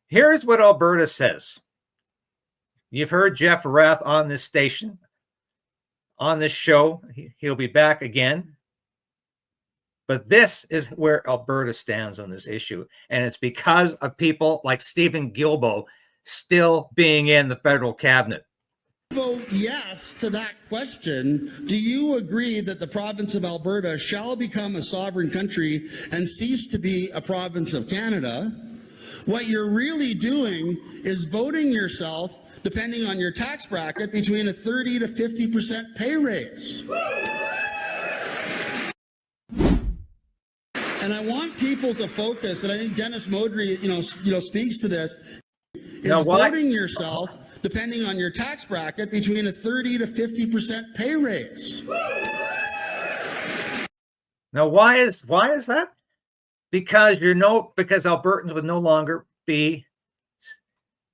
Here's what Alberta says. You've heard Jeff Rath on this station, on this show. He'll be back again. But this is where Alberta stands on this issue. And it's because of people like Stephen Guilbeault still being in the federal cabinet. Vote yes to that question. Do you agree that the province of Alberta shall become a sovereign country and cease to be a province of Canada? What you're really doing is voting yourself, depending on your tax bracket, between a 30 to 50% pay raise. And I want people to focus, and I think Dennis Modry, speaks to this, is voting yourself, depending on your tax bracket, between a 30 to 50% pay raise. Now, why is that? Because because Albertans would no longer be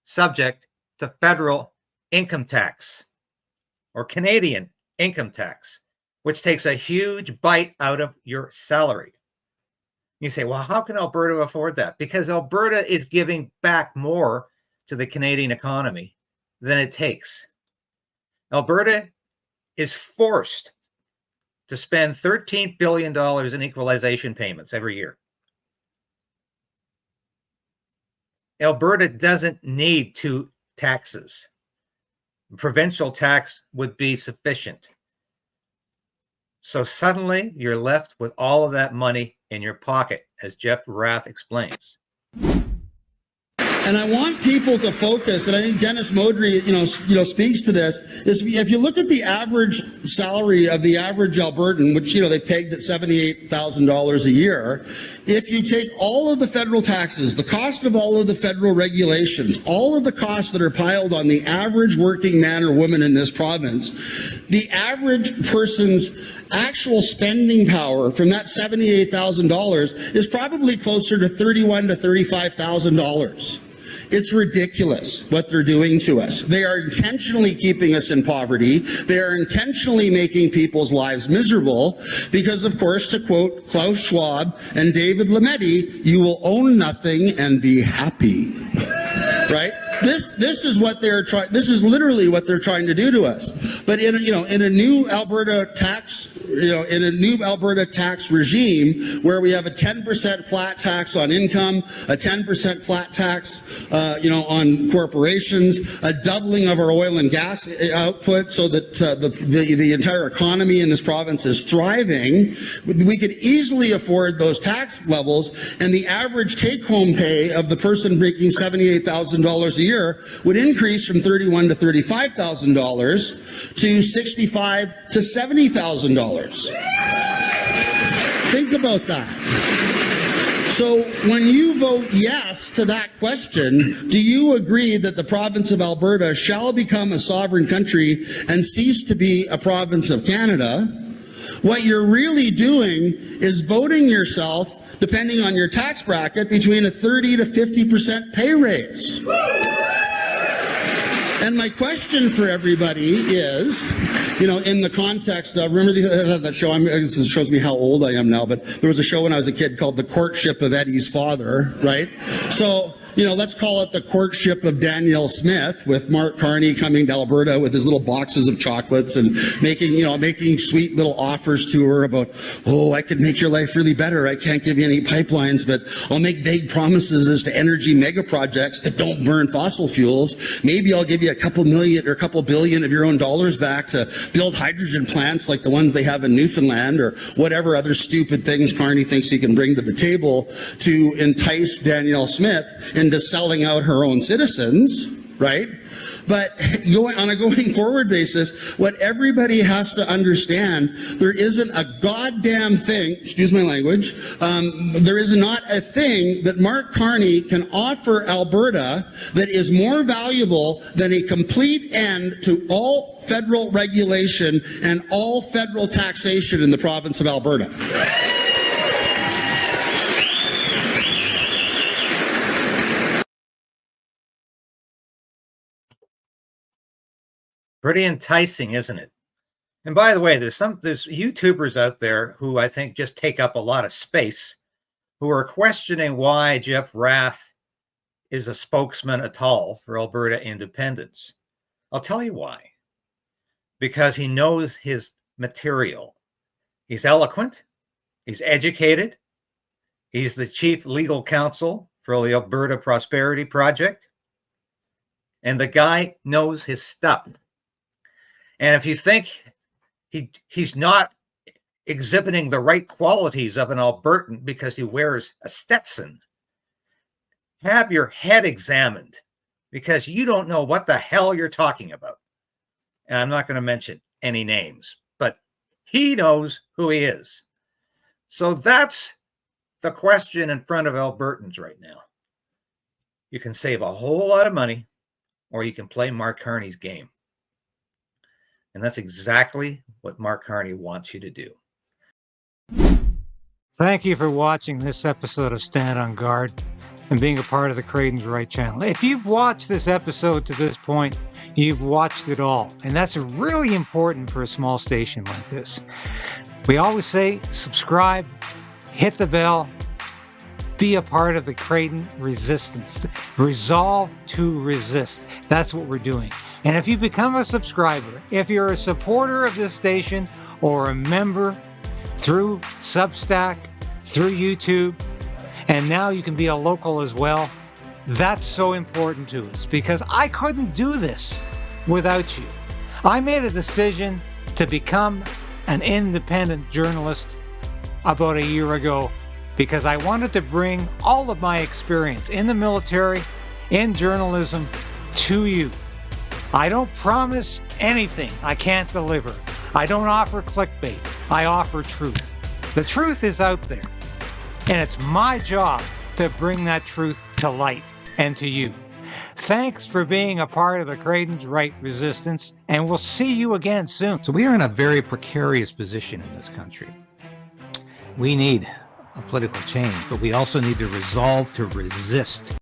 subject to federal income tax or Canadian income tax, which takes a huge bite out of your salary. You say, well, how can Alberta afford that? Because Alberta is giving back more to the Canadian economy than it takes. Alberta is forced to spend $13 billion in equalization payments every year. Alberta doesn't need two taxes. Provincial tax would be sufficient. So suddenly you're left with all of that money in your pocket, as Jeff Rath explains. And I want people to focus, and I think Dennis Modry, speaks to this, is if you look at the average salary of the average Albertan, which, they pegged at $78,000 a year, if you take all of the federal taxes, the cost of all of the federal regulations, all of the costs that are piled on the average working man or woman in this province, the average person's actual spending power from that $78,000 is probably closer to $31,000 to $35,000. It's ridiculous what they're doing to us. They are intentionally keeping us in poverty. They are intentionally making people's lives miserable because, of course, to quote Klaus Schwab and David Lametti, you will own nothing and be happy. Right? This is what they're trying. This is literally what they're trying to do to us. But in a new Alberta tax, in a new Alberta tax regime where we have a 10% flat tax on income, a 10% flat tax, on corporations, a doubling of our oil and gas output, so that the entire economy in this province is thriving. We could easily afford those tax levels, and the average take-home pay of the person making $78,000 a year would increase from $31,000 to $35,000 to $65,000 to $70,000. Think about that. So when you vote yes to that question, do you agree that the province of Alberta shall become a sovereign country and cease to be a province of Canada? What you're really doing is voting yourself, depending on your tax bracket, between a 30 to 50% pay raise. And my question for everybody is, in the context of, remember that show, this shows me how old I am now, but there was a show when I was a kid called The Courtship of Eddie's Father, right? So, let's call it The Courtship of Danielle Smith, with Mark Carney coming to Alberta with his little boxes of chocolates and making sweet little offers to her about, oh, I could make your life really better. I can't give you any pipelines, but I'll make vague promises as to energy mega projects that don't burn fossil fuels. Maybe I'll give you a couple million or a couple billion of your own dollars back to build hydrogen plants like the ones they have in Newfoundland, or whatever other stupid things Carney thinks he can bring to the table to entice Danielle Smith into selling out her own citizens, right? But on a going forward basis, what everybody has to understand, there isn't a goddamn thing, excuse my language, there is not a thing that Mark Carney can offer Alberta that is more valuable than a complete end to all federal regulation and all federal taxation in the province of Alberta. Pretty enticing, isn't it? And by the way, there's YouTubers out there who I think just take up a lot of space, who are questioning why Jeff Rath is a spokesman at all for Alberta independence. I'll tell you why. Because he knows his material. He's eloquent. He's educated. He's the chief legal counsel for the Alberta Prosperity Project. And the guy knows his stuff. And if you think he's not exhibiting the right qualities of an Albertan because he wears a Stetson, have your head examined, because you don't know what the hell you're talking about. And I'm not going to mention any names, but he knows who he is. So that's the question in front of Albertans right now. You can save a whole lot of money, or you can play Mark Carney's game. And that's exactly what Mark Carney wants you to do. Thank you for watching this episode of Stand on Guard and being a part of the KRAYDEN'S Right channel. If you've watched this episode to this point, you've watched it all. And that's really important for a small station like this. We always say subscribe, hit the bell, be a part of the KRAYDEN resistance. Resolve to resist. That's what we're doing. And if you become a subscriber, if you're a supporter of this station or a member through Substack, through YouTube, and now you can be a local as well, that's so important to us because I couldn't do this without you. I made a decision to become an independent journalist about a year ago because I wanted to bring all of my experience in the military, in journalism, to you. I don't promise anything I can't deliver. I don't offer clickbait. I offer truth. The truth is out there, and it's my job to bring that truth to light and to you. Thanks for being a part of the KRAYDEN'S Right resistance, and we'll see you again soon. So we are in a very precarious position in this country. We need a political change, but we also need to resolve to resist.